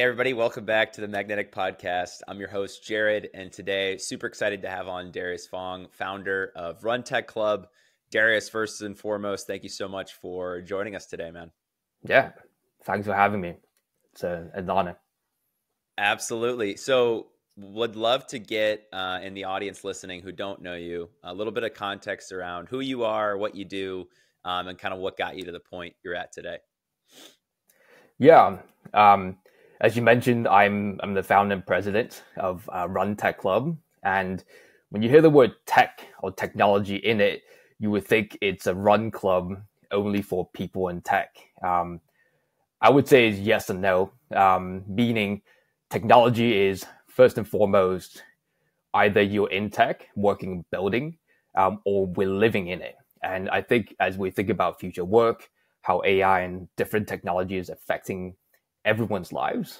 Hey, everybody, welcome back to the Magnetic Podcast. I'm your host, Jared, and today, super excited to have on Darius Fong, founder of Run Tech Club. Darius, first and foremost, thank you so much for joining us today, man. Yeah, thanks for having me. It's an honor. Absolutely. So, would love to get in the audience listening who don't know you a little bit of context around who you are, what you do, and kind of what got you to the point you're at today. Yeah, as you mentioned, I'm the founder and president of Run Tech Club, and when you hear the word tech or technology in it, you would think it's a run club only for people in tech. I would say is yes and no, meaning technology is first and foremost either you're in tech, working, building, or we're living in it. And I think as we think about future work, how AI and different technology is affecting everyone's lives,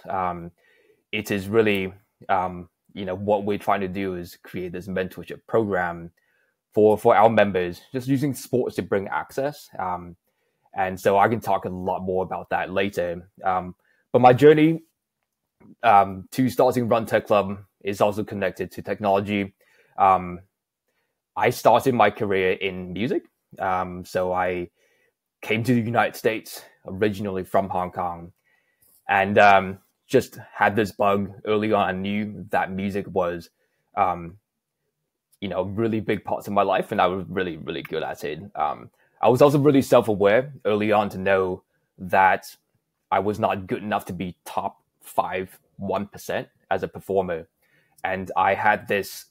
it is really, what we're trying to do is create this mentorship program for our members, just using sports to bring access. And so I can talk a lot more about that later. But my journey to starting Run Tech Club is also connected to technology. I started my career in music. So I came to the United States originally from Hong Kong and just had this bug early on. I knew that music was, really big parts of my life, and I was really, really good at it. I was also really self-aware early on to know that I was not good enough to be top 1% as a performer. And I had this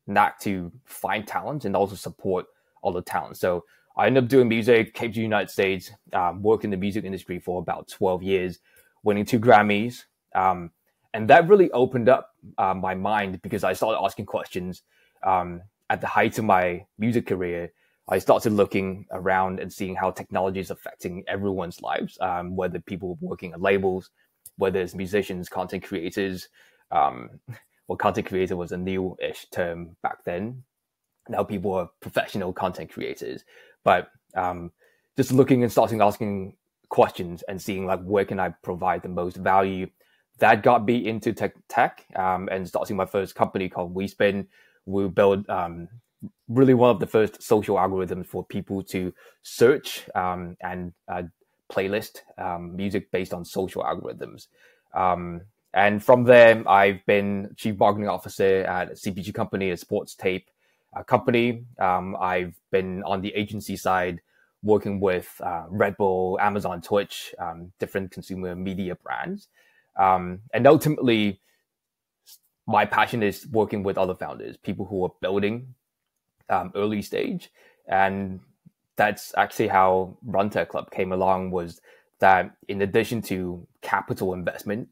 knack to find talent and also support all the talent. So I ended up doing music, came to the United States, worked in the music industry for about 12 years, winning 2 Grammys. And that really opened up my mind because I started asking questions. At the height of my music career, I started looking around and seeing how technology is affecting everyone's lives, whether people working at labels, whether it's musicians, content creators. Content creator was a new-ish term back then. Now people are professional content creators. But just looking and starting asking questions and seeing like where can I provide the most value, that got me into tech and starting my first company called WeSpin. We built really one of the first social algorithms for people to search and playlist music based on social algorithms. And from there, I've been chief marketing officer at a CPG company, a sports tape company. I've been on the agency side working with Red Bull, Amazon, Twitch, different consumer media brands. And ultimately, my passion is working with other founders, people who are building early stage. And that's actually how Run Tech Club came along, was that in addition to capital investment,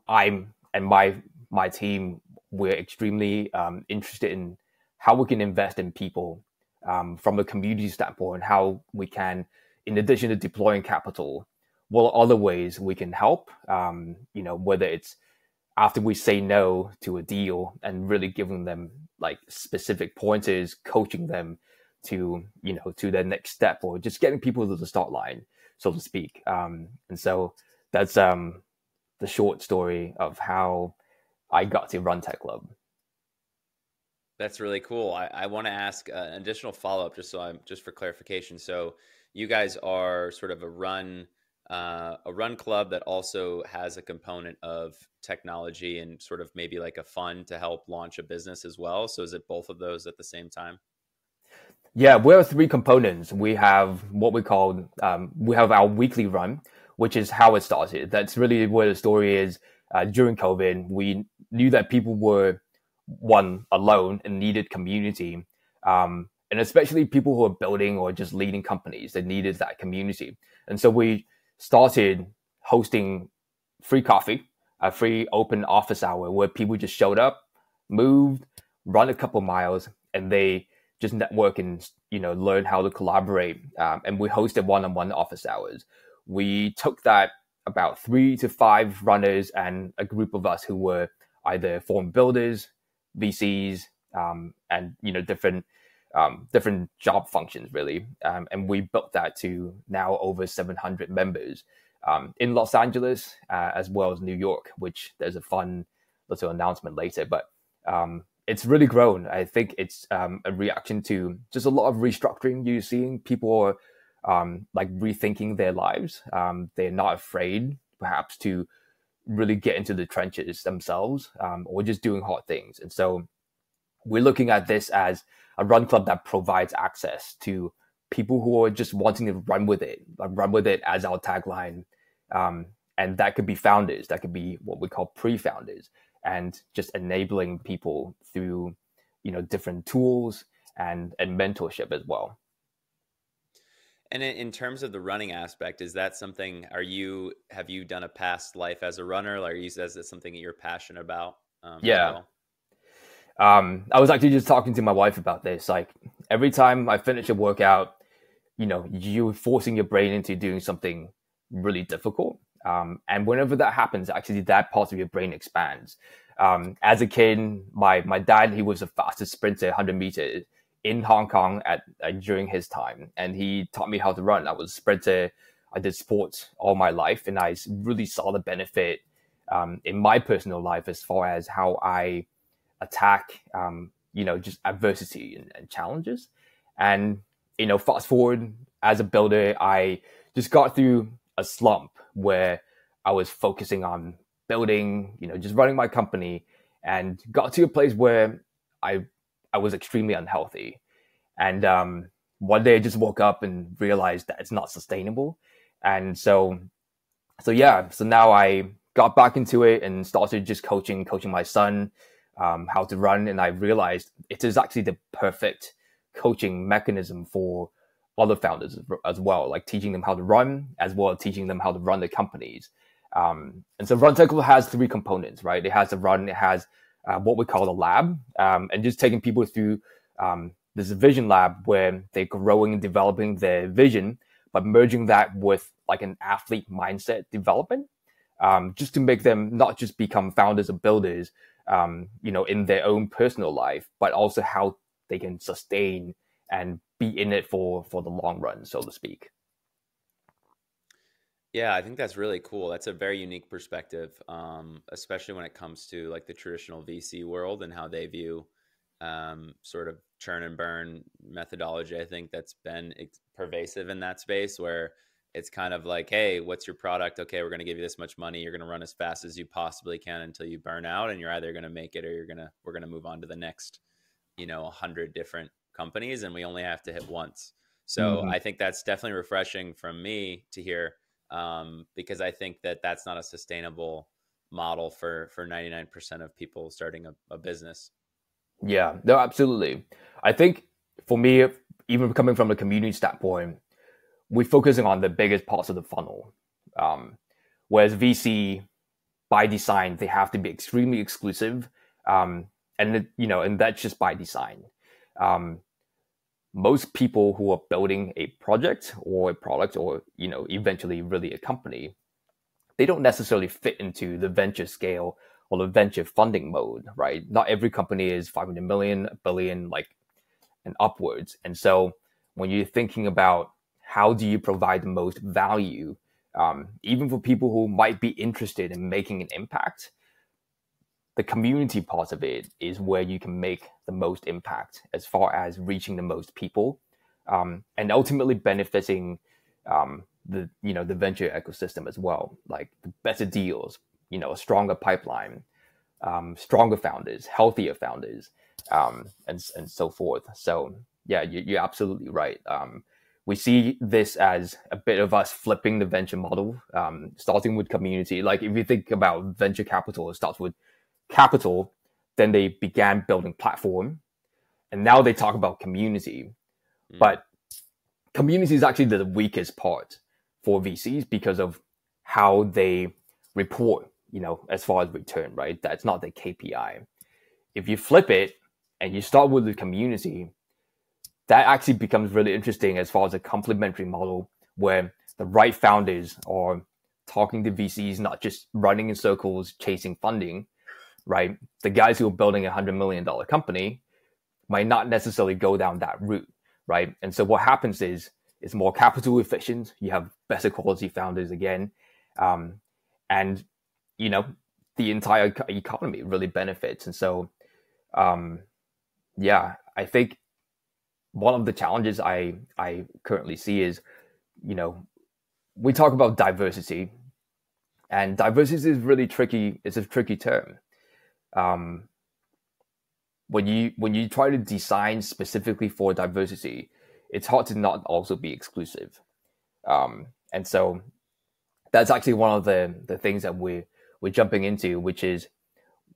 I'm and my team, we're extremely interested in how we can invest in people from a community standpoint, and how we can, in addition to deploying capital, what other ways we can help, whether it's after we say no to a deal and really giving them like specific pointers, coaching them to their next step, or just getting people to the start line, so to speak. And so that's the short story of how I got to Run Tech Club. That's really cool. I want to ask an additional follow-up just for clarification. So you guys are sort of a run club that also has a component of technology and sort of maybe like a fund to help launch a business as well. So is it both of those at the same time? Yeah, we have 3 components. We have what we call, we have our weekly run, which is how it started. That's really where the story is. During COVID, we knew that people were, one, alone and needed community. And especially people who are building or just leading companies, that needed that community. And so we started hosting free coffee, a free open office hour where people just showed up, moved, run a couple miles, and they just network and learn how to collaborate. And we hosted one-on-one office hours. We took that about 3 to 5 runners and a group of us who were either form builders, VCs, and different job functions really. And we built that to now over 700 members. in Los Angeles, as well as New York, which there's a fun little announcement later. But it's really grown. I think it's a reaction to just a lot of restructuring. You're seeing people like rethinking their lives. They're not afraid, perhaps, to really get into the trenches themselves, or just doing hard things. And so we're looking at this as a run club that provides access to people who are just wanting to run with it, like run with it as our tagline. And that could be founders, that could be what we call pre-founders, and just enabling people through, different tools and mentorship as well. And in terms of the running aspect, is that something, have you done a past life as a runner? Like, is that something that you're passionate about as Yeah. well? I was actually just talking to my wife about this. Like, every time I finish a workout, you're forcing your brain into doing something really difficult. And whenever that happens, actually that part of your brain expands. As a kid, my dad, he was the fastest sprinter, 100 meters in Hong Kong during his time. And he taught me how to run. I was a sprinter. I did sports all my life. And I really saw the benefit in my personal life as far as how I attack, just adversity and challenges. And, fast forward, as a builder, I just got through a slump where I was focusing on building, just running my company, and got to a place where I was extremely unhealthy. And one day I just woke up and realized that it's not sustainable. And so now I got back into it and started just coaching my son how to run. And I realized it is actually the perfect coaching mechanism for other founders as well, like teaching them how to run, as well as teaching them how to run their companies. And so Run Circle has three components, right? It has the run, it has what we call the lab, and just taking people through this vision lab where they're growing and developing their vision, but merging that with like an athlete mindset development, just to make them not just become founders or builders, in their own personal life, but also how they can sustain and be in it for the long run, so to speak. Yeah, I think that's really cool. That's a very unique perspective, especially when it comes to like the traditional VC world and how they view sort of churn and burn methodology. I think that's been pervasive in that space, where it's kind of like, hey, what's your product? Okay, we're going to give you this much money. You're going to run as fast as you possibly can until you burn out, and you're either going to make it or we're going to move on to the next, 100 different companies, and we only have to hit once. So I think that's definitely refreshing from me to hear, because I think that that's not a sustainable model for 99% of people starting a business. Yeah, no, absolutely. I think for me, even coming from a community standpoint, we're focusing on the biggest parts of the funnel. Whereas VC, by design, they have to be extremely exclusive. And that's just by design. Most people who are building a project or a product or, eventually really a company, they don't necessarily fit into the venture scale or the venture funding mode, right? Not every company is 500 million, a billion, and upwards. And so when you're thinking about how do you provide the most value, even for people who might be interested in making an impact, the community part of it is where you can make the most impact as far as reaching the most people, and ultimately benefiting the venture ecosystem as well, like the better deals, a stronger pipeline, stronger founders, healthier founders, and so forth. So yeah, you're absolutely right. We see this as a bit of us flipping the venture model, starting with community. Like if you think about venture capital, it starts with capital, then they began building platform, and now they talk about community. But community is actually the weakest part for VCs because of how they report, as far as return, right? That's not the KPI. If you flip it and you start with the community, that actually becomes really interesting as far as a complementary model where the right founders are talking to VCs, not just running in circles, chasing funding, right? The guys who are building $100 million company might not necessarily go down that route, right? And so what happens is it's more capital efficient. You have better quality founders again, And you know, the entire economy really benefits. And so, um, yeah, I think one of the challenges I currently see is, you know, we talk about diversity, and diversity is really tricky. It's a tricky term. Um, when you try to design specifically for diversity, it's hard to not also be exclusive. And so that's actually one of the things that we're jumping into, which is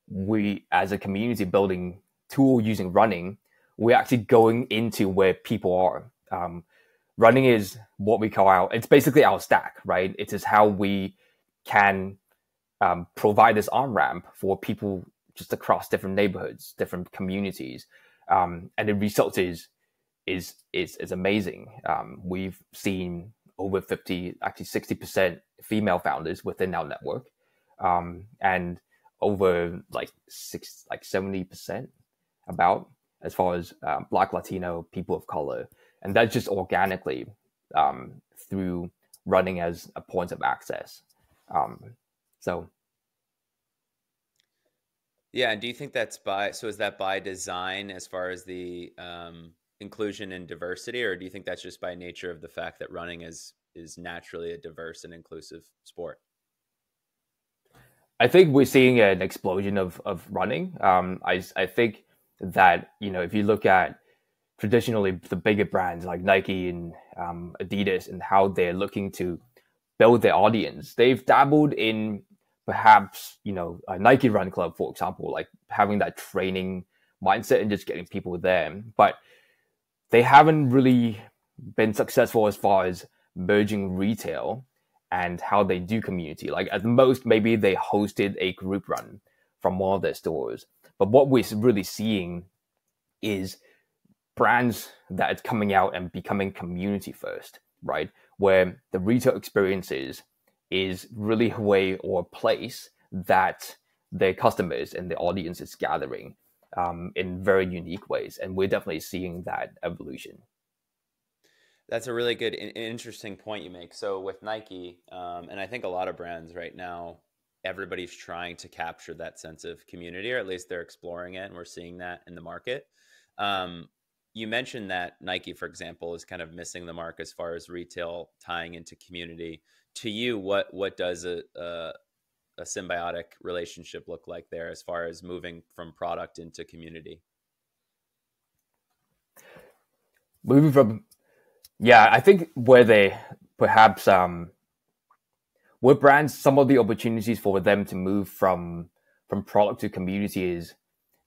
we as a community building tool using running, we're actually going into where people are. Running is what we call it's basically our stack, right? It is how we can provide this on ramp for people just across different neighborhoods, different communities, and the result is amazing. We've seen over 50, actually 60% female founders within our network, and over like 70% about as far as Black, Latino, people of color, and that's just organically through running as a point of access. So Yeah, and do you think that's is that by design as far as the inclusion and diversity, or do you think that's just by nature of the fact that running is naturally a diverse and inclusive sport? I think we're seeing an explosion of running. I think that, if you look at traditionally the bigger brands like Nike and Adidas and how they're looking to build their audience, they've dabbled in perhaps, a Nike Run Club, for example, like having that training mindset and just getting people there. But they haven't really been successful as far as merging retail and how they do community. Like at most, maybe they hosted a group run from one of their stores. But what we're really seeing is brands that are coming out and becoming community first, right? Where the retail experiences is really a way or a place that their customers and the audience is gathering in very unique ways. And we're definitely seeing that evolution. That's a really good, interesting point you make. So with Nike, and I think a lot of brands right now, everybody's trying to capture that sense of community, or at least they're exploring it, and we're seeing that in the market. You mentioned that Nike, for example, is kind of missing the mark as far as retail tying into community. To you, what does a symbiotic relationship look like there as far as moving from product into community? Moving from, yeah, I think where they perhaps with brands, some of the opportunities for them to move from product to community is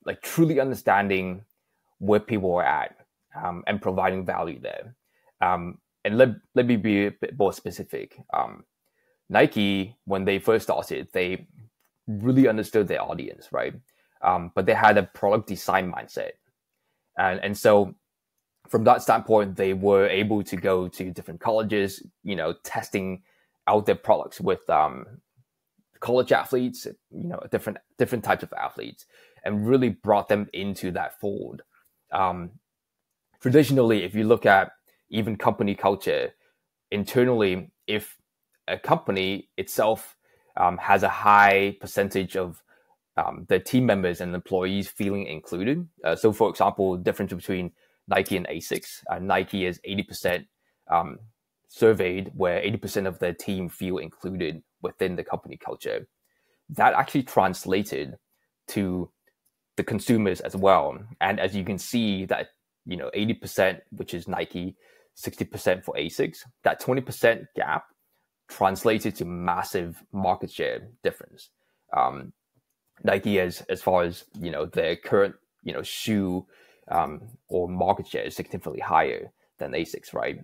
like truly understanding where people are at, and providing value there. And let me be a bit more specific. Nike, when they first started, they really understood their audience, right? But they had a product design mindset. And so from that standpoint, they were able to go to different colleges, testing out their products with college athletes, different types of athletes, and really brought them into that fold. Traditionally, if you look at even company culture internally, if a company itself has a high percentage of their team members and employees feeling included. So, for example, the difference between Nike and ASICS. Nike is 80% surveyed, where 80% of their team feel included within the company culture. That actually translated to the consumers as well. And as you can see, that 80%, which is Nike, 60% for ASICS, that 20% gap translated to massive market share difference. Nike, as far as their current shoe or market share is significantly higher than ASICS, right?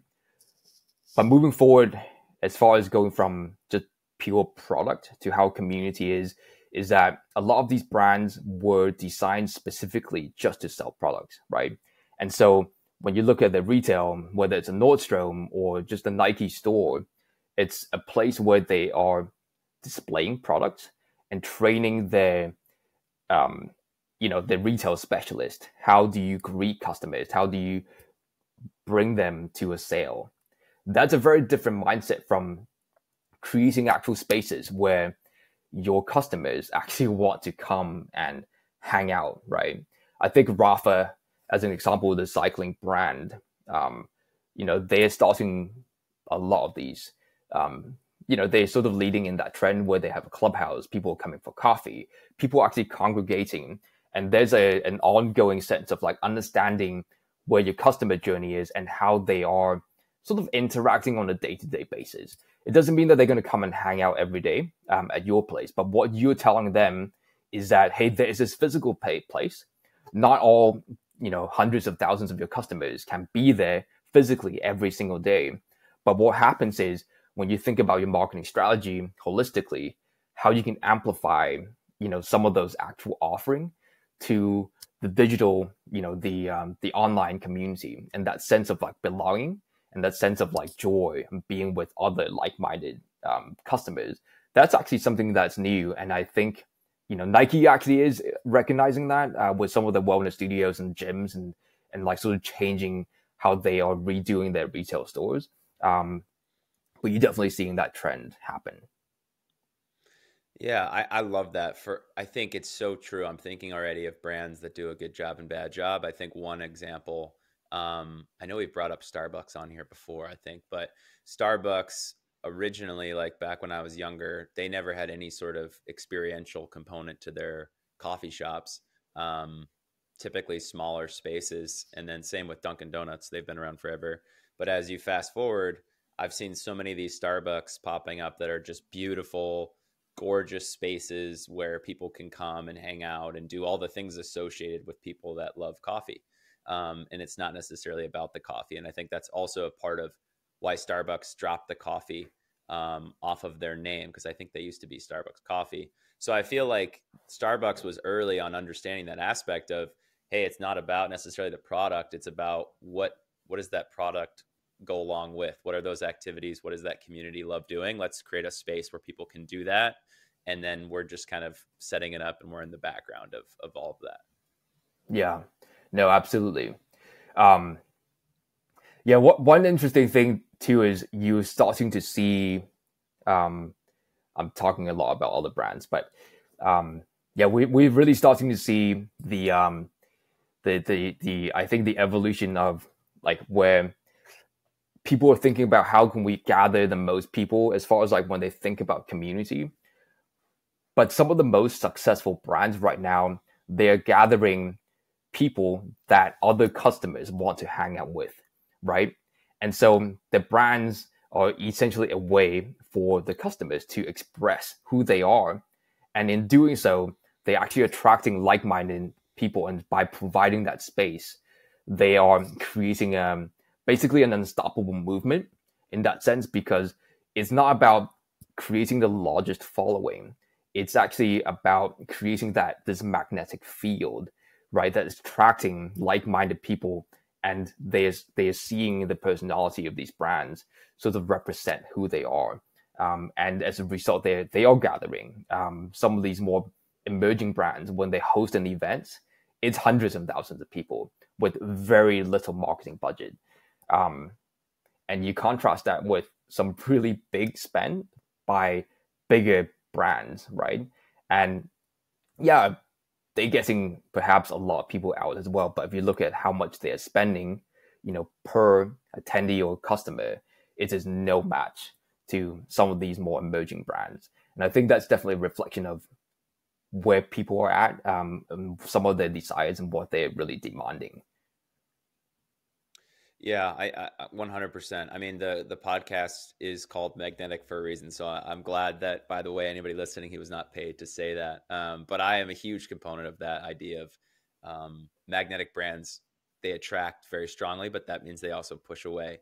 But moving forward, as far as going from just pure product to how community is that a lot of these brands were designed specifically just to sell products, right? And so when you look at the retail, whether it's a Nordstrom or just a Nike store, it's a place where they are displaying products and training their the retail specialist. How do you greet customers? How do you bring them to a sale? That's a very different mindset from creating actual spaces where your customers actually want to come and hang out, right? I think Rafa, as an example, the cycling brand, um, they're starting a lot of these. They're sort of leading in that trend where they have a clubhouse, people coming for coffee, people actually congregating, and there's an ongoing sense of like understanding where your customer journey is and how they are sort of interacting on a day-to-day basis. It doesn't mean that they're going to come and hang out every day at your place, but what you're telling them is that, hey, there is this physical place. Not all, hundreds of thousands of your customers can be there physically every single day. But what happens is when you think about your marketing strategy holistically, how you can amplify, some of those actual offering to the digital, the online community, and that sense of like belonging and that sense of like joy and being with other like-minded customers. That's actually something that's new, and I think Nike actually is recognizing that with some of the wellness studios and gyms and like sort of changing how they are redoing their retail stores. But you're definitely seeing that trend happen. Yeah, I love that. I think it's so true. I'm thinking already of brands that do a good job and bad job. I think one example, I know we've brought up Starbucks on here before, I think, but Starbucks originally, like back when I was younger, they never had any sort of experiential component to their coffee shops. Um, Typically smaller spaces, and then same with Dunkin' Donuts. They've been around forever. But as you fast forward, I've seen so many of these Starbucks popping up that are just beautiful, gorgeous spaces where people can come and hang out and do all the things associated with people that love coffee. And it's not necessarily about the coffee. And I think that's also a part of why Starbucks dropped the coffee off of their name, because I think they used to be Starbucks Coffee. So I feel like Starbucks was early on understanding that aspect of, hey, it's not about necessarily the product. It's about what does that product go along with? What are those activities? What does that community love doing? Let's create a space where people can do that. And then we're just kind of setting it up and we're in the background of all of that. Yeah, no, absolutely. Um, yeah, one interesting thing too is you're starting to see. I'm talking a lot about other brands, but yeah, we're really starting to see the I think the evolution of like where people are thinking about how can we gather the most people as far as like when they think about community. But some of the most successful brands right now, they're gathering people that other customers want to hang out with, right? And so the brands are essentially a way for the customers to express who they are. And in doing so, they're actually attracting like-minded people. And by providing that space, they are creating basically an unstoppable movement in that sense, because it's not about creating the largest following. It's actually about creating this magnetic field, right? That is attracting like-minded people, and they're seeing the personality of these brands sort of represent who they are. And as a result, they are gathering some of these more emerging brands. When they host an event, it's hundreds of thousands of people with very little marketing budget. And you contrast that with some really big spend by bigger brands, right? And yeah, they're getting perhaps a lot of people out as well. But if you look at how much they're spending, per attendee or customer, it is no match to some of these more emerging brands. And I think that's definitely a reflection of where people are at, some of their desires and what they're really demanding. Yeah, I 100%. I mean, the podcast is called Magnetic for a reason. So I'm glad that, by the way, anybody listening, he was not paid to say that. But I am a huge component of that idea of magnetic brands. They attract very strongly, but that means they also push away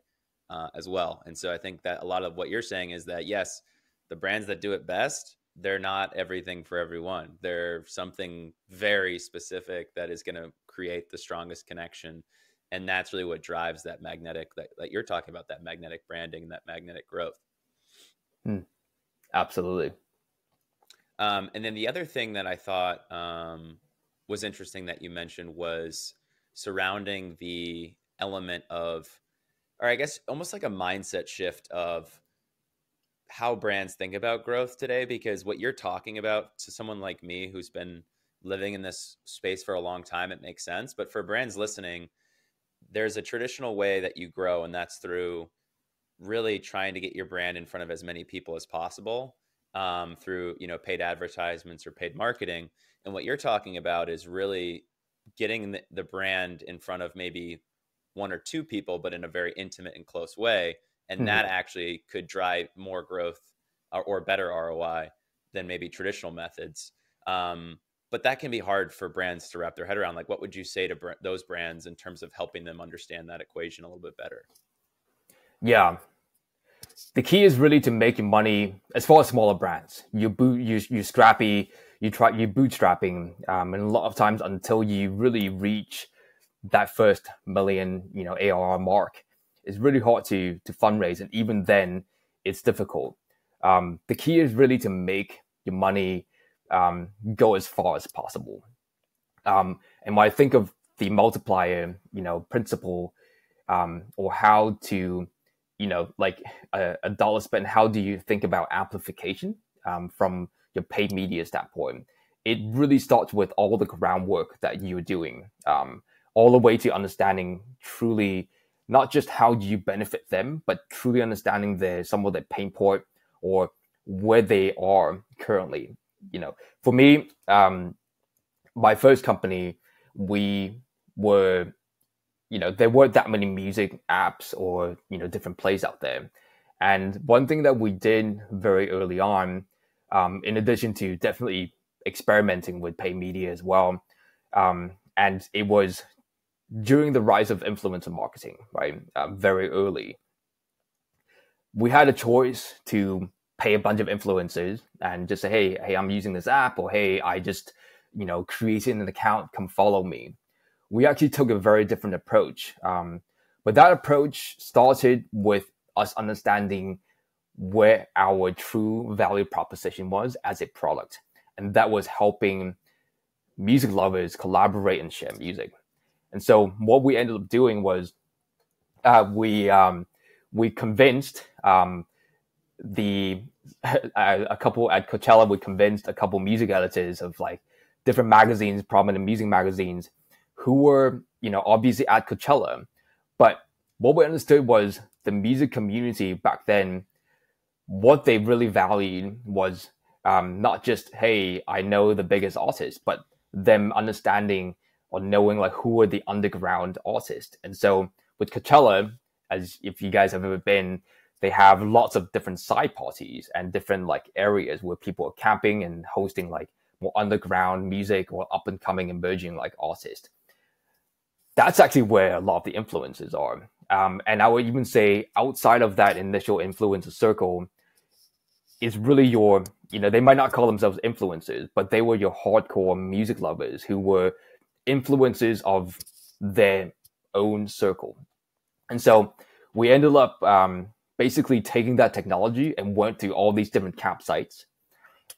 as well. And so I think that a lot of what you're saying is that, yes, the brands that do it best, they're not everything for everyone. They're something very specific that is going to create the strongest connection, and that's really what drives that magnetic that you're talking about, that magnetic branding and that magnetic growth. Absolutely. And then the other thing that I thought was interesting that you mentioned was surrounding the element of, or I guess almost like a mindset shift of how brands think about growth today, because what you're talking about, to someone like me who's been living in this space for a long time, it makes sense. But for brands listening, there's a traditional way that you grow, and that's through really trying to get your brand in front of as many people as possible, through paid advertisements or paid marketing. And what you're talking about is really getting the brand in front of maybe one or two people, but in a very intimate and close way. And that Mhm. actually could drive more growth, or better ROI than maybe traditional methods. But that can be hard for brands to wrap their head around. Like, what would you say to those brands in terms of helping them understand that equation a little bit better? Yeah, the key is really to making money as far as smaller brands. You scrappy, you bootstrapping, and a lot of times until you really reach that first million, ARR mark, it's really hard to fundraise, and even then, it's difficult. The key is really to make your money go as far as possible. And when I think of the multiplier, principle, or how to, like a dollar spent, how do you think about amplification from your paid media standpoint? It really starts with all the groundwork that you're doing, all the way to understanding truly not just how do you benefit them, but truly understanding some of their pain point or where they are currently. For me, my first company, we were, there weren't that many music apps or, different plays out there. And one thing that we did very early on, in addition to definitely experimenting with paid media as well, and it was during the rise of influencer marketing, right? Very early, we had a choice to pay a bunch of influencers and just say, hey, I'm using this app, or hey, I just, created an account, come follow me. We actually took a very different approach. But that approach started with us understanding where our true value proposition was as a product. And that was helping music lovers collaborate and share music. And so what we ended up doing was we convinced the a couple at Coachella. We convinced a couple music editors of like different magazines, prominent music magazines, who were obviously at Coachella. But what we understood was the music community back then, what they really valued was not just, hey, I know the biggest artist, but them understanding or knowing like who are the underground artists. And so with Coachella, as if you guys have ever been, they have lots of different side parties and different like areas where people are camping and hosting like more underground music or up and coming emerging like artists. That's actually where a lot of the influencers are. And I would even say outside of that initial influencer circle is really your, they might not call themselves influencers, but they were your hardcore music lovers who were influencers of their own circle. And so we ended up basically taking that technology and went to all these different campsites.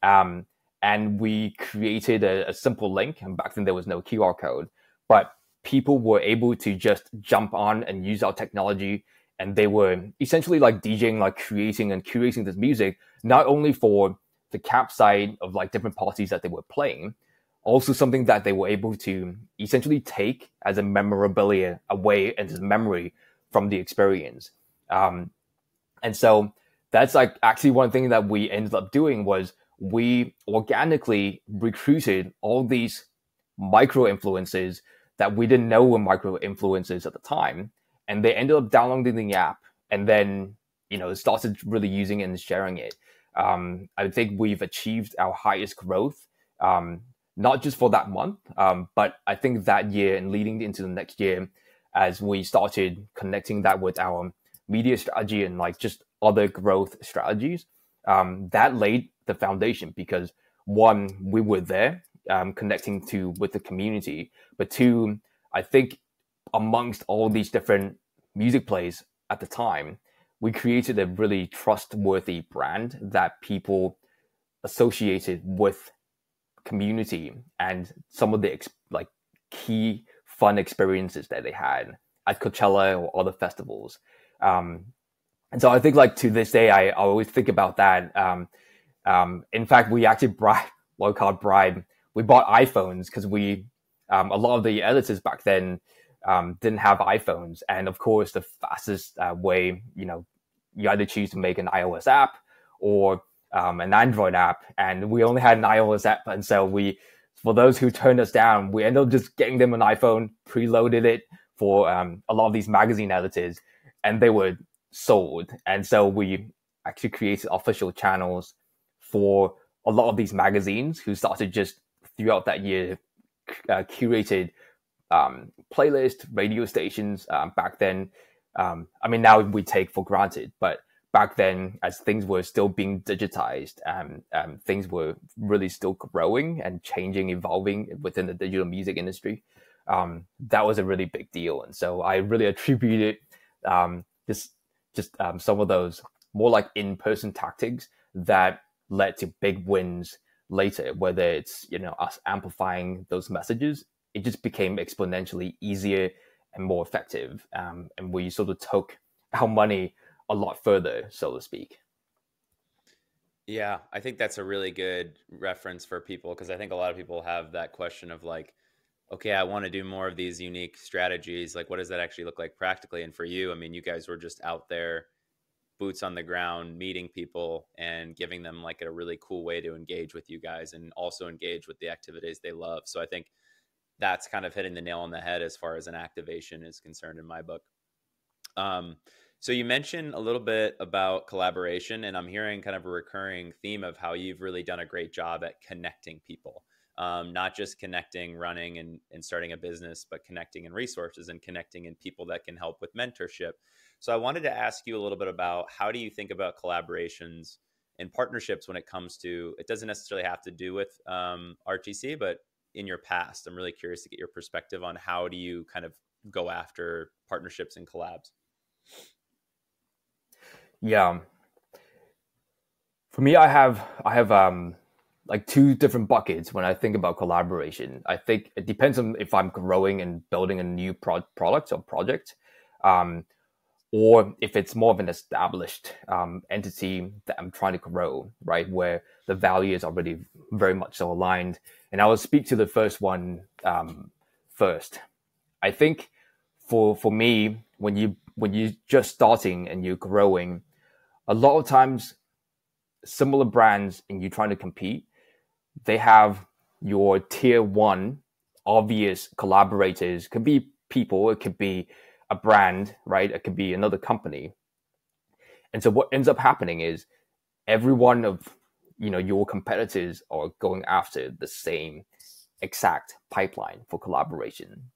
And we created a simple link. And back then there was no QR code, but people were able to just jump on and use our technology. And they were essentially like DJing, like creating and curating this music, not only for the campsite of like different parties that they were playing, also something that they were able to essentially take as a memorabilia away and as memory from the experience. And so that's like actually one thing that we ended up doing was we organically recruited all these micro influencers that we didn't know were micro influencers at the time. And they ended up downloading the app and then, started really using it and sharing it. I think we've achieved our highest growth, not just for that month, but I think that year and leading into the next year, as we started connecting that with our media strategy and like just other growth strategies, that laid the foundation because one, we were there connecting with the community, but two, I think amongst all these different music plays at the time, we created a really trustworthy brand that people associated with community and some of the like key fun experiences that they had at Coachella or other festivals. And so I think like to this day, I always think about that. In fact, we actually bribe. We bought iPhones because a lot of the editors back then didn't have iPhones, and of course, the fastest way, you either choose to make an iOS app or an Android app, and we only had an iOS app, and so for those who turned us down, we ended up just getting them an iPhone, preloaded it for a lot of these magazine editors, and they were sold. And so we actually created official channels for a lot of these magazines who started just throughout that year curated playlist radio stations back then. I mean, now we take for granted, but back then, as things were still being digitized, things were really still growing and changing, evolving within the digital music industry. That was a really big deal. And so I really attributed just some of those more like in-person tactics that led to big wins later, whether it's, us amplifying those messages. It just became exponentially easier and more effective. And we sort of took our money a lot further, so to speak. Yeah, I think that's a really good reference for people, because I think a lot of people have that question of like, okay, I want to do more of these unique strategies. Like, what does that actually look like practically? And for you, I mean, you guys were just out there, boots on the ground, meeting people and giving them like a really cool way to engage with you guys and also engage with the activities they love. So I think that's kind of hitting the nail on the head as far as an activation is concerned in my book. So you mentioned a little bit about collaboration, and I'm hearing kind of a recurring theme of how you've really done a great job at connecting people. Not just connecting, running and starting a business, but connecting in resources and connecting in people that can help with mentorship. So I wanted to ask you a little bit about, how do you think about collaborations and partnerships when it comes to, it doesn't necessarily have to do with RTC, but in your past, I'm really curious to get your perspective on how do you kind of go after partnerships and collabs? Yeah. For me, I have like two different buckets when I think about collaboration. I think it depends on if I'm growing and building a new product or project, or if it's more of an established entity that I'm trying to grow, right, where the value is already very much so aligned. And I will speak to the first one first. I think for me, when you're just starting and you're growing, a lot of times similar brands and you trying to compete, they have your tier one obvious collaborators. It could be people, it could be a brand, right? It could be another company. And so what ends up happening is every one of your competitors are going after the same exact pipeline for collaboration.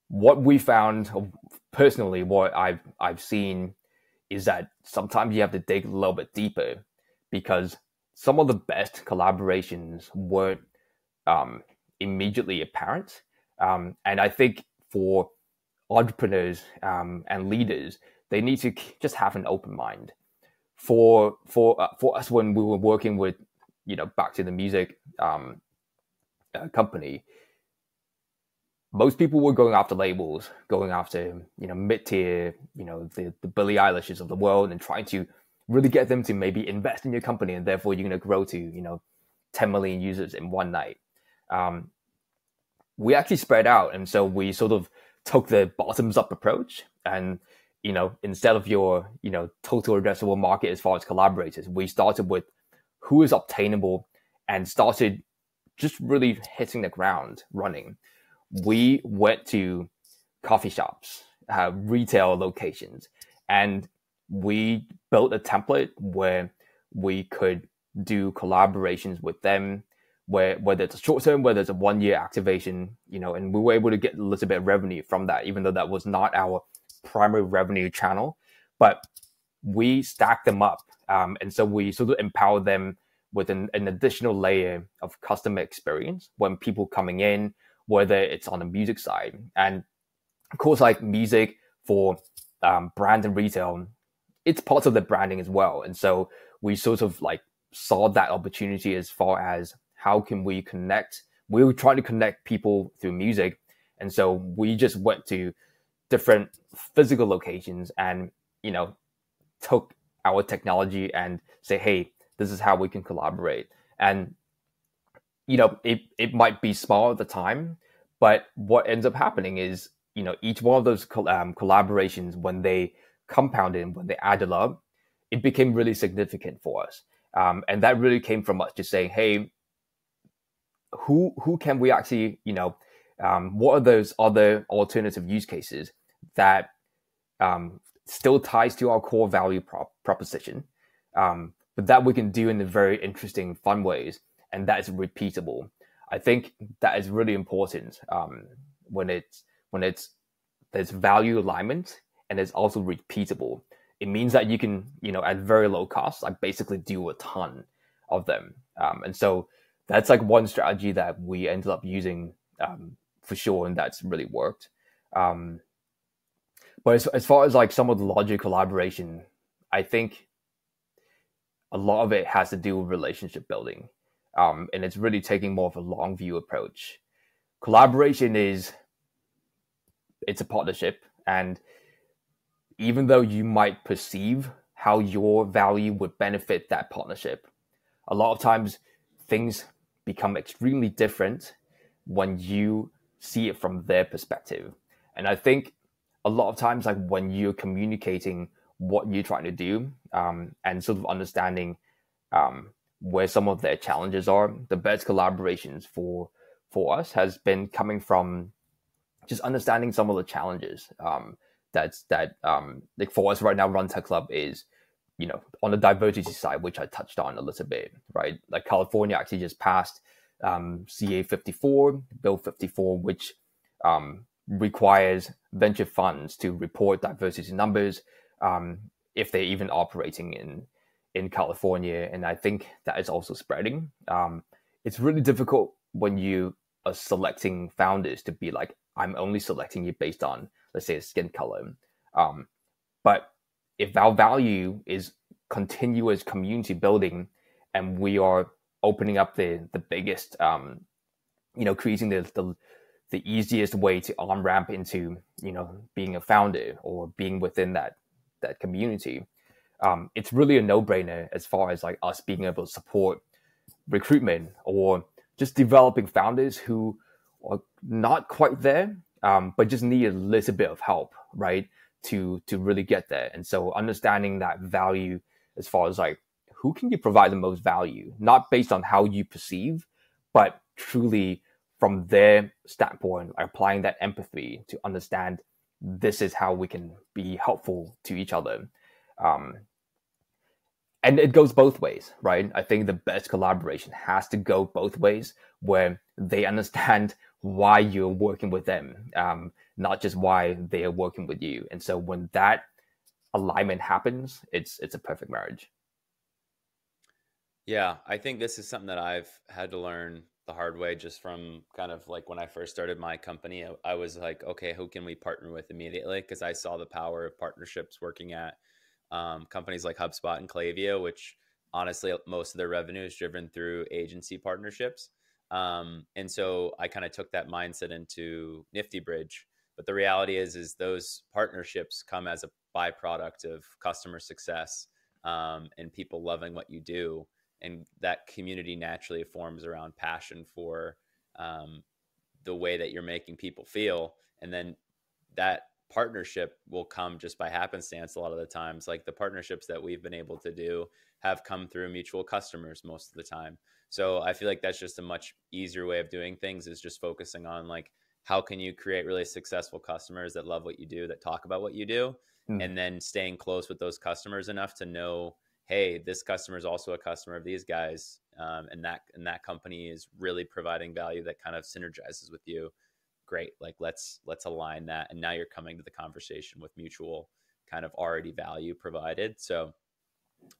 What we found personally, what I've seen is that sometimes you have to dig a little bit deeper, because some of the best collaborations weren't immediately apparent. And I think for entrepreneurs and leaders, they need to just have an open mind. For us, when we were working with, back to the music company, most people were going after labels, going after, mid-tier, the Billie Eilishes of the world, and trying to really get them to maybe invest in your company, and therefore you're going to grow to, 10 million users in one night. We actually spread out, and so we sort of took the bottoms-up approach, and, instead of your, total addressable market as far as collaborators, we started with who is obtainable and started just really hitting the ground running. We went to coffee shops, retail locations, and we built a template where we could do collaborations with them, whether it's a short term, whether it's a 1 year activation, and we were able to get a little bit of revenue from that, even though that was not our primary revenue channel. But we stacked them up. And so we sort of empowered them with an additional layer of customer experience when people coming in, whether it's on the music side. And of course, like music for brand and retail, it's part of the branding as well. And so we sort of like saw that opportunity as far as how can we connect. We were trying to connect people through music. And so we just went to different physical locations and, took our technology and say, hey, this is how we can collaborate. And it might be small at the time, but what ends up happening is, each one of those collaborations, when they compounded, when they added up, it became really significant for us. And that really came from us just saying, hey, who can we actually, what are those other alternative use cases that still ties to our core value proposition, but that we can do in a very interesting, fun ways, and that is repeatable. I think that is really important when it's there's value alignment and it's also repeatable. It means that you can, at very low cost, like basically do a ton of them. And so that's like one strategy that we ended up using for sure, and that's really worked. But as far as like some of the larger collaboration, I think a lot of it has to do with relationship building. And it's really taking more of a long view approach. Collaboration it's a partnership. And even though you might perceive how your value would benefit that partnership, a lot of times things become extremely different when you see it from their perspective. And I think a lot of times, like when you're communicating what you're trying to do, and sort of understanding where some of their challenges are, the best collaborations for us has been coming from just understanding some of the challenges. Like for us right now, Run Tech Club is, on the diversity side, which I touched on a little bit, right? Like California actually just passed CA 54, Bill 54, which requires venture funds to report diversity numbers if they're even operating in California. And I think that is also spreading. It's really difficult when you are selecting founders to be like, I'm only selecting you based on, let's say, skin color. But if our value is continuous community building, and we are opening up the biggest, creating the easiest way to on ramp into, being a founder or being within that community, it's really a no brainer as far as like us being able to support recruitment or just developing founders who are not quite there, but just need a little bit of help, right? To really get there. And so understanding that value as far as like, who can you provide the most value, not based on how you perceive, but truly from their standpoint, applying that empathy to understand this is how we can be helpful to each other. And it goes both ways, right? I think the best collaboration has to go both ways, where they understand why you're working with them, not just why they are working with you. And so when that alignment happens, it's a perfect marriage. Yeah, I think this is something that I've had to learn the hard way, just from kind of like when I first started my company. I was like, okay, who can we partner with immediately? Because I saw the power of partnerships working at companies like HubSpot and Klaviyo, which honestly, most of their revenue is driven through agency partnerships. And so I kind of took that mindset into Nifty Bridge. But the reality is those partnerships come as a byproduct of customer success, and people loving what you do. And that community naturally forms around passion for the way that you're making people feel. And then that partnership will come just by happenstance a lot of the times. Like the partnerships that we've been able to do have come through mutual customers most of the time. So I feel like that's just a much easier way of doing things, is just focusing on like, how can you create really successful customers that love what you do, that talk about what you do, Mm. and then staying close with those customers enough to know, hey, this customer is also a customer of these guys, and that company is really providing value that kind of synergizes with you. Great, like let's align that, and now you're coming to the conversation with mutual kind of already value provided. So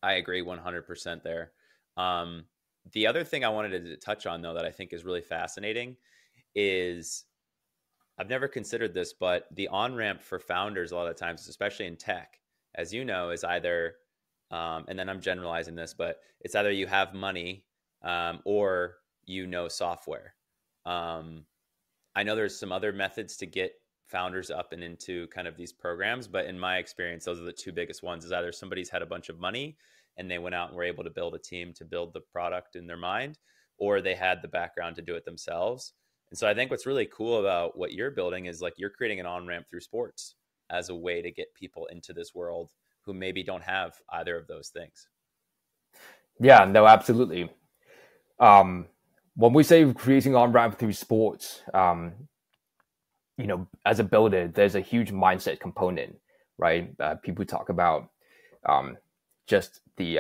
I agree 100% there. The other thing I wanted to touch on, though, that I think is really fascinating is, I've never considered this, but the on ramp for founders a lot of times, especially in tech, as you know, is either, and then I'm generalizing this, but it's either you have money, or software. I know there's some other methods to get founders up and into kind of these programs. But in my experience, those are the two biggest ones: is either somebody's had a bunch of money and they went out and were able to build a team to build the product in their mind, or they had the background to do it themselves. And so I think what's really cool about what you're building is like you're creating an on ramp through sports as a way to get people into this world who maybe don't have either of those things. Yeah, no, absolutely. Um, when we say creating on ramp through sports, as a builder, there's a huge mindset component, right? People talk about um, just the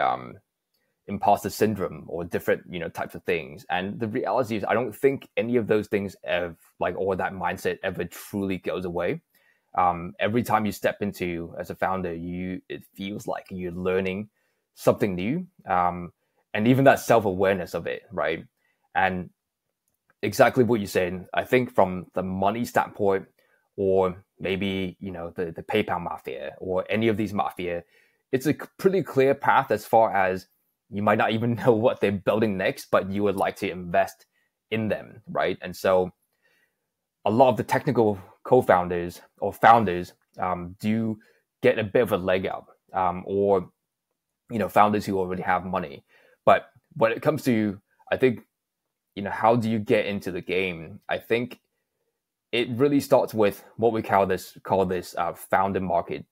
imposter syndrome or different, types of things. And the reality is, I don't think any of those things ever, or that mindset ever truly goes away. Every time you step into as a founder, it feels like you're learning something new, and even that self-awareness of it, right? And exactly what you said. I think from the money standpoint, or maybe the PayPal mafia or any of these mafia, it's a pretty clear path as far as you might not even know what they're building next, but you would like to invest in them, right? And so a lot of the technical co-founders or founders do get a bit of a leg up, or founders who already have money. But when it comes to, I think, how do you get into the game? I think it really starts with what we call this founder market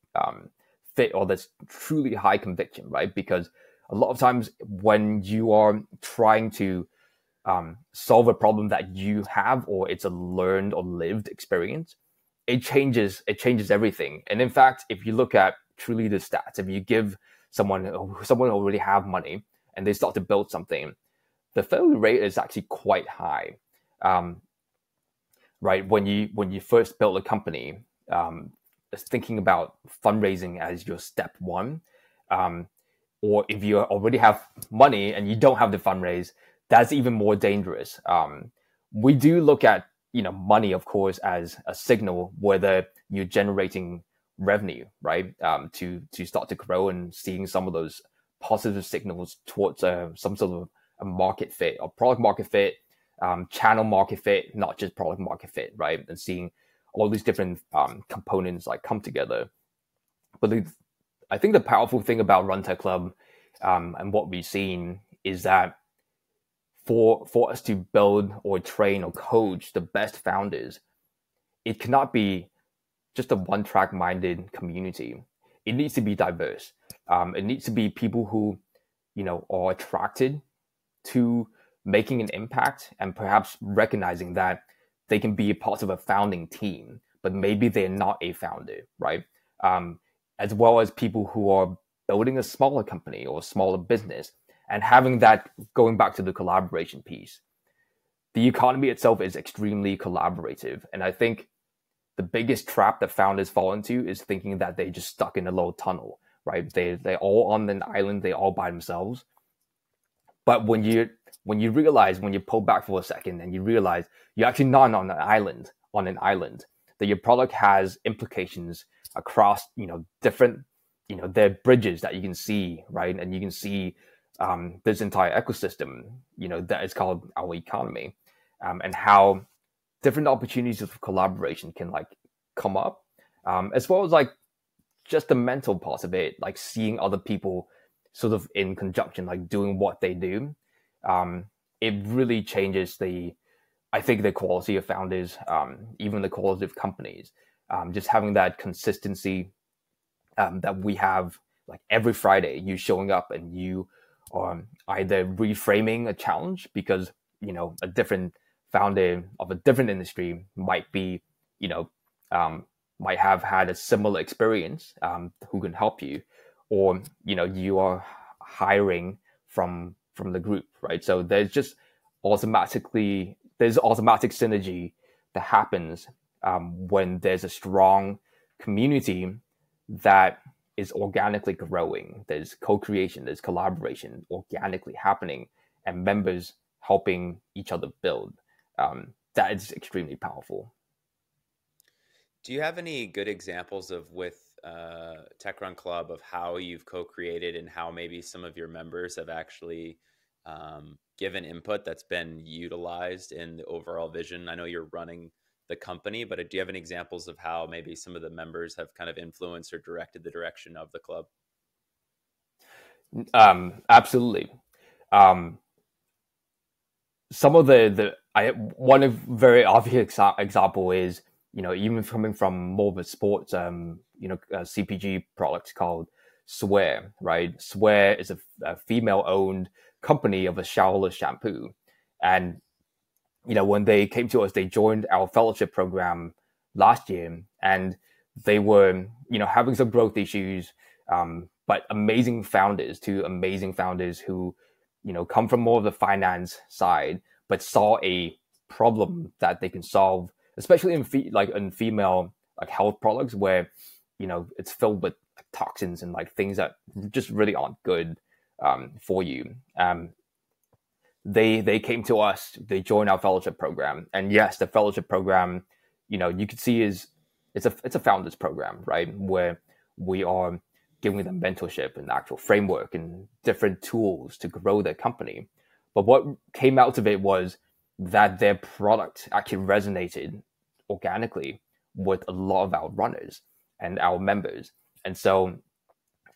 fit, or this truly high conviction, right? Because a lot of times when you are trying to solve a problem that you have, or it's a learned or lived experience, it changes everything. And in fact, if you look at truly the stats, if you give someone already have money and they start to build something, the failure rate is actually quite high. Right, when you first build a company, thinking about fundraising as your step one, or if you already have money and you don't have the fundraise, that's even more dangerous. We do look at money, of course, as a signal whether you're generating revenue, right? To start to grow and seeing some of those positive signals towards some sort of a market fit or product market fit, channel market fit, not just product market fit, right? And seeing all these different components like come together. But I think the powerful thing about Run Tech Club, and what we've seen is that for us to build or train or coach the best founders, it cannot be just a one-track minded community. It needs to be diverse. It needs to be people who, are attracted to making an impact and perhaps recognizing that they can be a part of a founding team, but maybe they're not a founder, right? As well as people who are building a smaller company or a smaller business, and having that, going back to the collaboration piece. The economy itself is extremely collaborative. And I think the biggest trap that founders fall into is thinking that they're just stuck in a little tunnel, right? They're all on an island, they're all by themselves. But when you realize, when you pull back for a second and you realize you're actually not on an island, that your product has implications across, different, there are bridges that you can see, right? And you can see this entire ecosystem, that is called our economy, and how different opportunities of collaboration can come up, as well as just the mental part of it, like seeing other people sort of in conjunction, like doing what they do. It really changes I think the quality of founders, even the quality of companies. Just having that consistency, that we have, like every Friday, you showing up and you either reframing a challenge because a different founder of a different industry might be, might have had a similar experience, who can help you, or you are hiring from the group, right? So there's automatic synergy that happens when there's a strong community that is organically growing. There's co-creation, there's collaboration organically happening, and members helping each other build. That is extremely powerful. Do you have any good examples of with Tech Run Club of how you've co-created and how maybe some of your members have actually given input that's been utilized in the overall vision? I know you're running the company, but do you have any examples of how maybe some of the members have kind of influenced or directed the direction of the club? Absolutely. Um, some of one of very obvious example is, even coming from more of a sports CPG product called Swear, right? Swear is a female owned company of a showerless shampoo. And when they came to us, they joined our fellowship program last year, and they were having some growth issues, but two amazing founders who come from more of the finance side, but saw a problem that they can solve, especially in female like health products where it's filled with like, toxins and like things that just really aren't good for you. They came to us, they joined our fellowship program, and yes, the fellowship program, you could see is it's a founders program, right, where we are giving them mentorship and actual framework and different tools to grow their company. But what came out of it was that their product actually resonated organically with a lot of our runners and our members. And so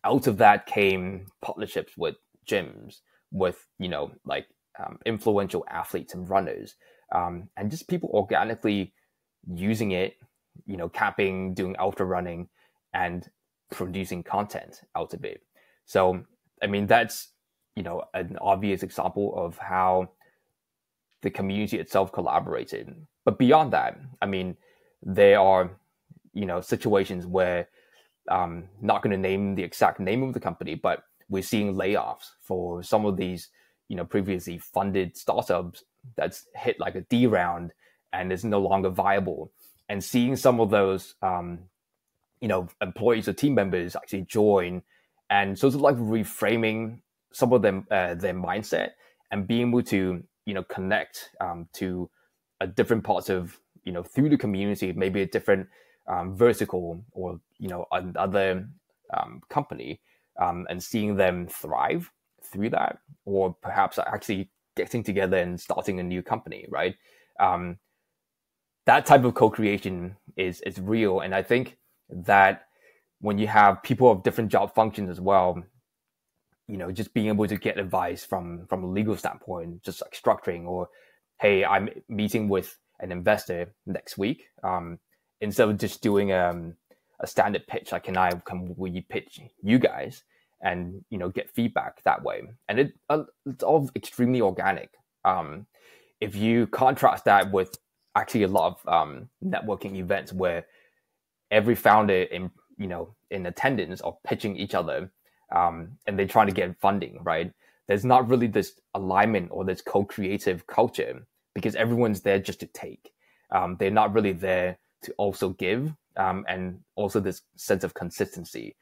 out of that came partnerships with gyms, with, influential athletes and runners, and just people organically using it, camping, doing ultra running, and producing content out of it. So, I mean, that's, an obvious example of how the community itself collaborated. But beyond that, I mean, there are, situations where, not going to name the exact name of the company, but we're seeing layoffs for some of these, previously funded startups that's hit like a D round and is no longer viable. And seeing some of those, employees or team members actually join and sort of like reframing some of them, their mindset, and being able to, connect to a different parts of, through the community, maybe a different vertical or, another company, and seeing them thrive through that, or perhaps actually getting together and starting a new company, right? That type of co-creation is real. And I think that when you have people of different job functions as well, just being able to get advice from a legal standpoint, just like structuring, or, hey, I'm meeting with an investor next week. Instead of just doing a standard pitch, like, will you pitch you guys, and get feedback that way? And it's all extremely organic. If you contrast that with actually a lot of networking events where every founder in attendance are pitching each other, and they're trying to get funding, right? There's not really this alignment or this co-creative culture, because everyone's there just to take. They're not really there to also give, and also this sense of consistency,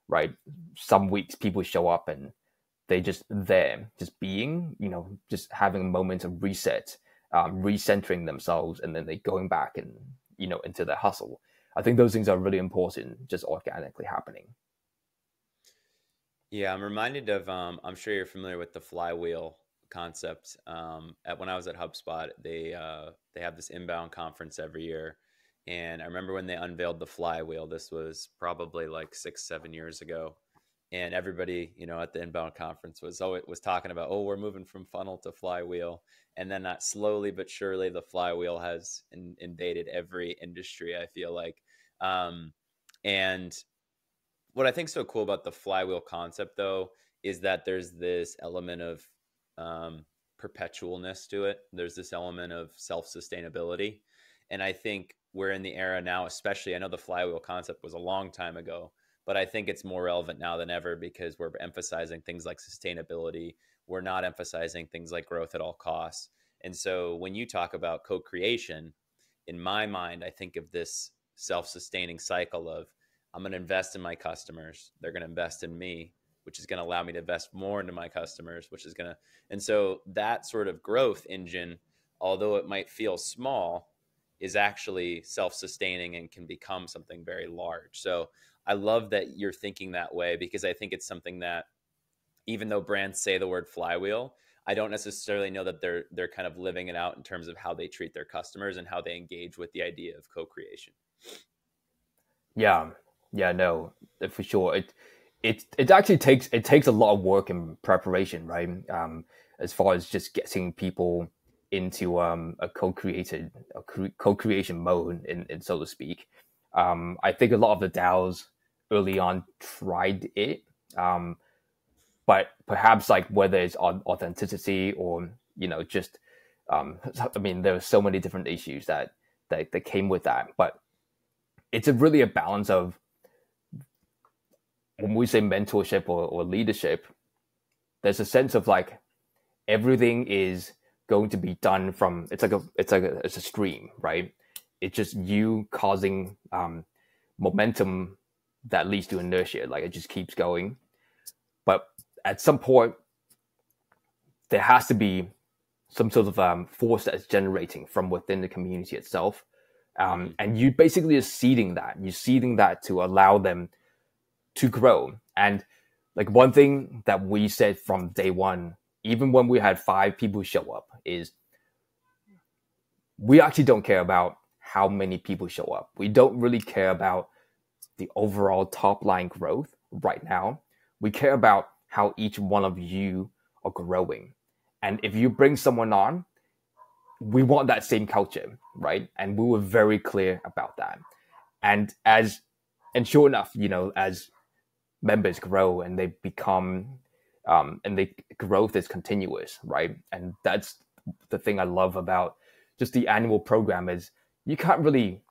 right? Some weeks people show up and they just there, just being, just having moments of reset, recentering themselves, and then they going back and, into their hustle. I think those things are really important, just organically happening. Yeah, I'm reminded of, I'm sure you're familiar with the flywheel concept. When I was at HubSpot, they have this inbound conference every year. And I remember when they unveiled the flywheel, this was probably like 6-7 years ago. And everybody, at the inbound conference was talking about, oh, we're moving from funnel to flywheel. And then that slowly but surely, the flywheel has invaded every industry, I feel like. And what I think is so cool about the flywheel concept, though, is that there's this element of perpetualness to it. There's this element of self-sustainability. And I think we're in the era now, especially, I know the flywheel concept was a long time ago, but I think it's more relevant now than ever, because we're emphasizing things like sustainability. We're not emphasizing things like growth at all costs. And so when you talk about co-creation, in my mind, I think of this self-sustaining cycle of, I'm going to invest in my customers. They're going to invest in me, which is going to allow me to invest more into my customers, which is going to, and so that sort of growth engine, although it might feel small, is actually self-sustaining and can become something very large. So I love that you're thinking that way, because I think it's something that, even though brands say the word flywheel, I don't necessarily know that they're kind of living it out in terms of how they treat their customers and how they engage with the idea of co-creation. Yeah, yeah, no, for sure. It actually takes a lot of work and preparation, right? As far as just getting people into a co-creation mode, in so to speak. I think a lot of the DAOs early on tried it, um, but perhaps like whether it's on authenticity or just I mean, there are so many different issues that came with that, but it's really a balance of, when we say mentorship or leadership, there's a sense of like everything is going to be done from, it's a stream, right? It's just you causing momentum that leads to inertia. Like it just keeps going. But at some point, there has to be some sort of force that's generating from within the community itself. And you basically are seeding that. You're seeding that to allow them to grow. And like one thing that we said from day one, even when we had 5 people show up, is we actually don't care about how many people show up. We don't really care about the overall top line growth right now. We care about how each one of you are growing. And if you bring someone on, we want that same culture, right? And we were very clear about that. And sure enough, as members grow and they become, and the growth is continuous, right? And that's the thing I love about just the annual program, is you can't really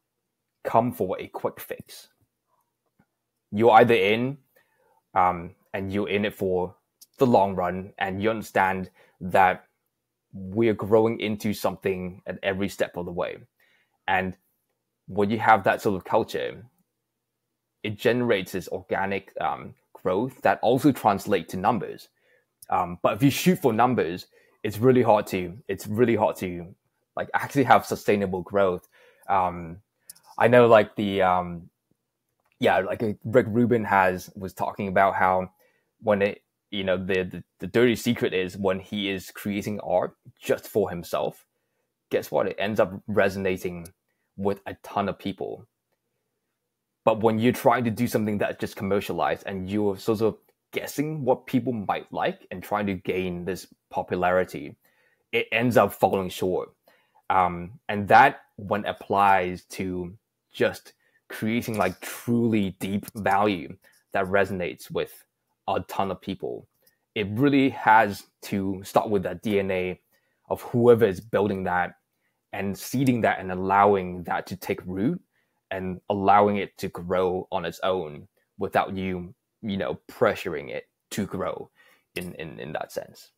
come for a quick fix. You're either in, and you're in it for the long run, and you understand that we're growing into something at every step of the way. And when you have that sort of culture, it generates this organic growth that also translates to numbers. But if you shoot for numbers, it's really hard to like actually have sustainable growth. I know like like Rick Rubin was talking about how when the dirty secret is when he is creating art just for himself, guess what? It ends up resonating with a ton of people. But when you're trying to do something that's just commercialized and you're sort of guessing what people might like and trying to gain this popularity, it ends up falling short. And that, when applies to just creating like truly deep value that resonates with a ton of people, it really has to start with that DNA of whoever is building that and seeding that and allowing that to take root and allowing it to grow on its own without you pressuring it to grow in that sense.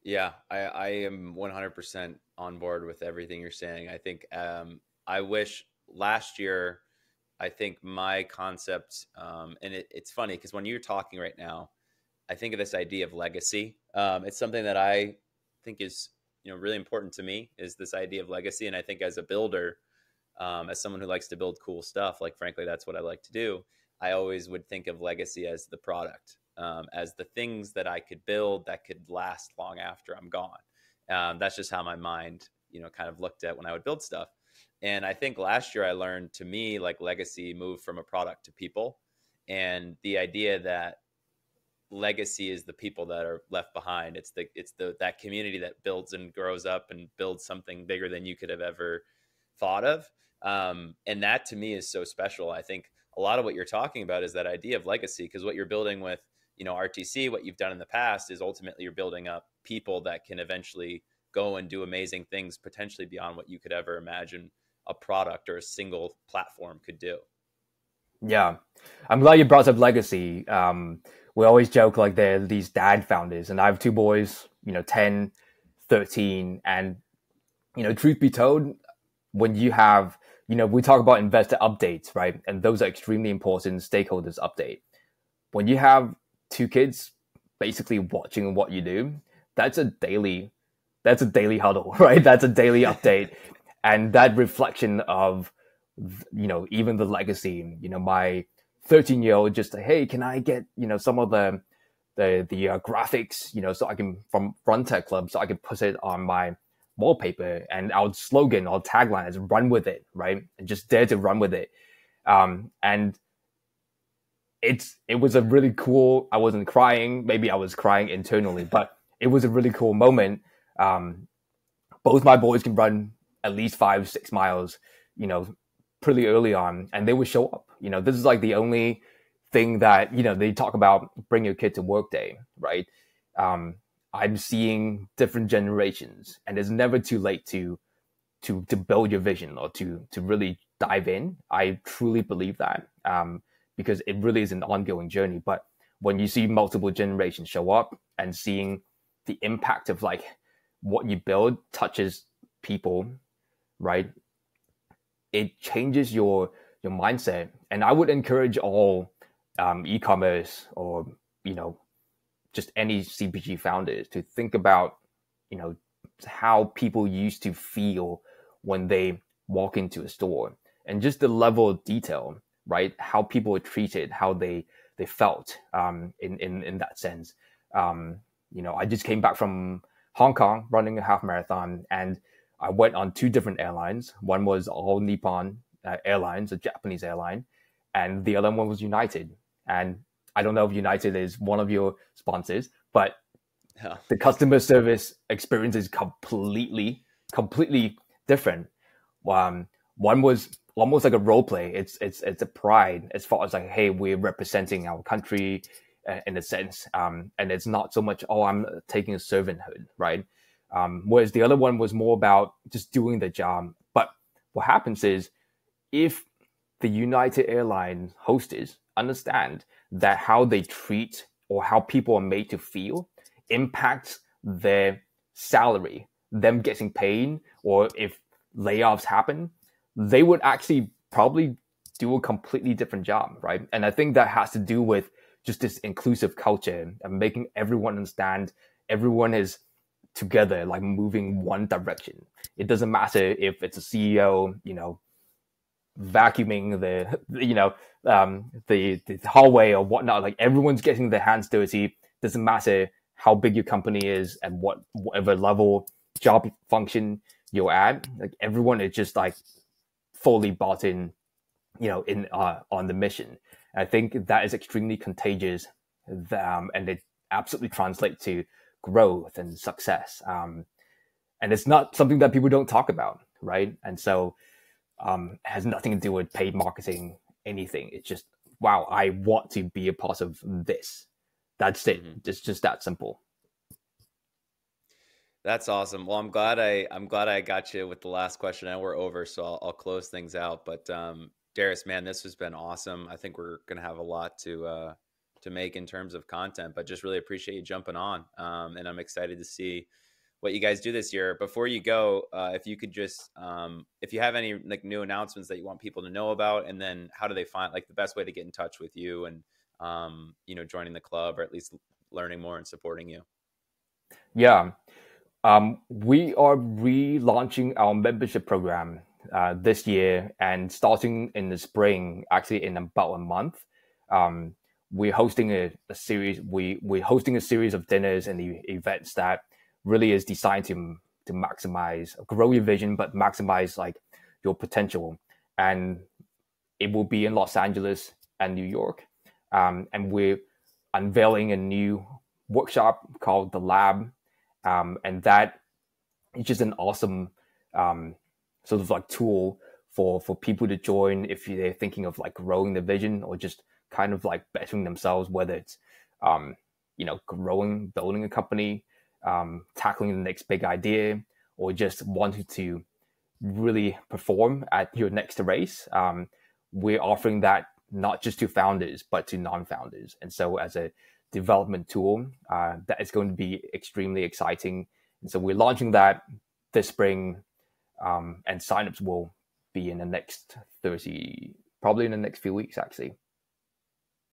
Yeah, I am 100% on board with everything you're saying. I think I wish last year, I think my concept, and it's funny because when you're talking right now, I think of this idea of legacy. It's something that I think is really important to me, is this idea of legacy. And I think as a builder, as someone who likes to build cool stuff, like frankly, that's what I like to do. I always would think of legacy as the product, as the things that I could build that could last long after I'm gone. That's just how my mind, kind of looked at when I would build stuff. And I think last year I learned, to me, like legacy moved from a product to people, and the idea that legacy is the people that are left behind. It's that community that builds and grows up and builds something bigger than you could have ever thought of. And that to me is so special. I think a lot of what you're talking about is that idea of legacy, because what you're building with, RTC, what you've done in the past, is ultimately you're building up people that can eventually go and do amazing things, potentially beyond what you could ever imagine a product or a single platform could do. Yeah, I'm glad you brought up legacy. We always joke like they're these dad founders, and I have 2 boys, 10, 13, and truth be told, when you have, we talk about investor updates, right? And those are extremely important stakeholders update. When you have 2 kids basically watching what you do, that's a daily huddle, right? That's a daily update. And that reflection of, even the legacy, my 13-year-old just, hey, can I get, some of the the graphics, so I can from Run Tech Club, so I can put it on my wallpaper, and our slogan, our tagline is "Run with it," right? And just dare to run with it. And it was a really cool. I wasn't crying. Maybe I was crying internally, but it was a really cool moment. Both my boys can run at least 5-6 miles, pretty early on, and they would show up. This is like the only thing that they talk about, bring your kid to work day, right? I'm seeing different generations, and it's never too late to build your vision or to really dive in. I truly believe that, because it really is an ongoing journey. But when you see multiple generations show up and seeing the impact of like what you build touches people, right? It changes your mindset. And I would encourage all e-commerce or just any CPG founders to think about how people used to feel when they walk into a store, and just the level of detail, right? How people were treated, how they felt in that sense. I just came back from Hong Kong running a half marathon, and I went on 2 different airlines. One was All Nippon Airlines, a Japanese airline, and the other one was United. And I don't know if United is one of your sponsors, but the customer service experience is completely different. One was almost like a role play. It's a pride as far as like, hey, we're representing our country in a sense, and it's not so much, oh, I'm taking a servanthood, right? Whereas the other one was more about just doing the job. But what happens is, if the United Airlines hostess understand that how they treat or how people are made to feel impacts their salary, them getting paid, or if layoffs happen, they would actually probably do a completely different job, right? And I think that has to do with just this inclusive culture and making everyone understand everyone is together, like moving one direction. It doesn't matter if it's a CEO, vacuuming the hallway or whatnot. Like, everyone's getting their hands dirty. Doesn't matter how big your company is and whatever level job function you're at. Like, everyone is just like fully bought in, on the mission. And I think that is extremely contagious, and it absolutely translates to growth and success. And it's not something that people don't talk about, right? And so it has nothing to do with paid marketing, anything. It's just, wow, I want to be a part of this. That's it. Mm-hmm. It's just that simple. That's awesome. Well, I'm glad I got you with the last question, and we're over, so I'll close things out. But Darius, man, this has been awesome. I think we're gonna have a lot to make in terms of content, but just really appreciate you jumping on. And I'm excited to see what you guys do this year. Before you go, if you could just, if you have any like new announcements that you want people to know about, and then how do they find like the best way to get in touch with you and joining the club, or at least learning more and supporting you. Yeah. We are relaunching our membership program this year, and starting in the spring, actually in about a month. We're hosting a series. We're hosting a series of dinners and events that really is designed to maximize, grow your vision, but maximize like your potential. And it will be in Los Angeles and New York. And we're unveiling a new workshop called The Lab. And that is just an awesome sort of like tool for people to join if they're thinking of like growing the vision, or just kind of like bettering themselves, whether it's growing, building a company, tackling the next big idea, or just wanting to really perform at your next race. We're offering that not just to founders, but to non-founders. And so as a development tool, that is going to be extremely exciting. And so we're launching that this spring, and signups will be in the next probably in the next few weeks, actually.